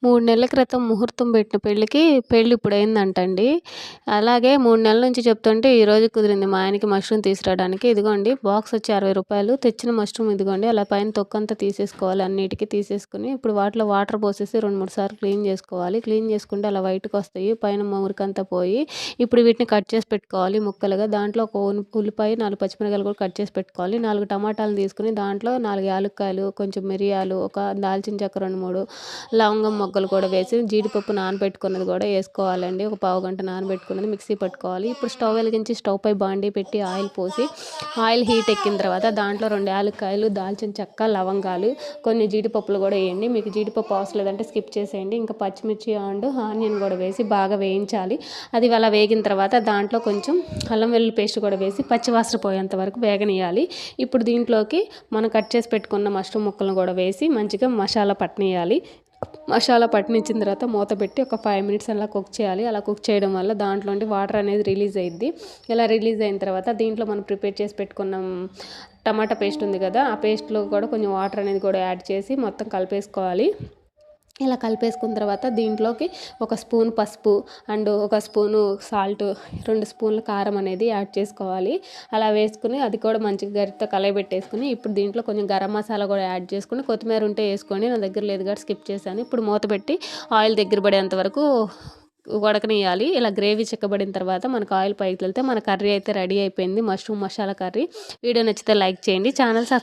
3 నెలల క్రితం ముహూర్తం పెట్టిన పెళ్లి ఇప్పుడయిందంటండి. అలాగే 3 నెలల నుంచి చెప్తుంటే ఈరోజు కుదిరింది మా ఆయనకి మష్రూమ్ తీసుకురావడానికి. ఇదిగోండి బాక్స్ వచ్చి రూ. 60 తెచ్చిన మష్రూమ్ ఇదిగోండి. అలా పైన తొక్కంతా తీసేసుకోవాలి. అన్నిటికి తీసేసుకొని ఇప్పుడు వాటిలో వాటర్ పోసేసి 2, 3 సార్లు క్లీన్ చేసుకోవాలి. క్లీన్ చేసుకుంటే అలా వైట్‌కొస్తాయి. పైన మురికంతా పోయి ఇప్పుడు వీటిని కట్ చేసి పెట్టుకోవాలి ముక్కలుగా. దాంట్లో ఒక ఉల్లిపాయ, 4 పచ్చిమిరపకాయలు కూడా కట్ చేసి పెట్టుకోవాలి. 4 టమాటాలను తీసుకొని దాంట్లో 4 యాలుక్కాయలు, కొంచెం మిరియాలు, ఒక దాల్చిన చెక్క 2, 3 లవంగం మొగ్గలు కూడా వేసి జీడిపప్పు నానబెట్టుకున్నది కూడా వేసుకోవాలండి. ఒక పావుగంట నానబెట్టుకున్నది మిక్సీ పట్టుకోవాలి. ఇప్పుడు స్టవ్ వెలిగించి స్టవ్ పై బాండీ పెట్టి ఆయిల్ పోసి ఆయిల్ హీట్ ఎక్కిన తర్వాత దాంట్లో 2 యాలక్కాయలు, దాల్చిన చెక్క, లవంగాలు, కొన్ని జీడిపప్పులు కూడా వేయండి. మీకు జీడిపప్పు అవసరం లేదంటే స్కిప్ చేసేయండి. ఇంకా పచ్చిమిర్చి అండ్ ఆనియన్ కూడా వేసి బాగా వేయించాలి. అది అలా వేగిన తర్వాత దాంట్లో కొంచెం అల్లం వెల్లుల్లి పేస్ట్ కూడా వేసి పచ్చివాసన పోయేంత వరకు వేగనియాలి. ఇప్పుడు దీంట్లోకి మనం కట్ చేసి పెట్టుకున్న మష్రూమ్ ముక్కలను కూడా వేసి మంచిగా మసాలా పట్టనియాలి. మసాలా పట్టించిన తర్వాత మూత పెట్టి ఒక 5 మినిట్స్ అలా కుక్ చేయాలి. అలా కుక్ చేయడం వల్ల దాంట్లో నుండి వాటర్ అనేది రిలీజ్ అయ్యిద్ది. ఇలా రిలీజ్ అయిన తర్వాత దీంట్లో మనం ప్రిపేర్ చేసి పెట్టుకున్న టమాటా పేస్ట్ ఉంది కదా, ఆ పేస్ట్లో కూడా కొంచెం వాటర్ అనేది కూడా యాడ్ చేసి మొత్తం కలిపేసుకోవాలి. ఇలా కలిపేసుకున్న తర్వాత దీంట్లోకి ఒక స్పూన్ పసుపు అండ్ ఒక స్పూను సాల్ట్, 2 స్పూన్ల కారం అనేది యాడ్ చేసుకోవాలి. అలా వేసుకుని అది కూడా మంచిగా గరిటెతో కలయబెట్టేసుకుని ఇప్పుడు దీంట్లో కొంచెం గరం మసాలా కూడా యాడ్ చేసుకుని కొత్తిమీర ఉంటే వేసుకోండి. నా దగ్గర లేదు కాబట్టి స్కిప్ చేశాను. ఇప్పుడు మూత పెట్టి ఆయిల్ దగ్గర పడేంత వరకు ఉడకనియాలి. ఇలా గ్రేవీ చిక్కబడిన తర్వాత మనకు ఆయిల్ పైకి వెళ్తే మన కర్రీ అయితే రెడీ అయిపోయింది. Mushroom masala curry. వీడియో నచ్చితే లైక్ చేయండి. ఛానల్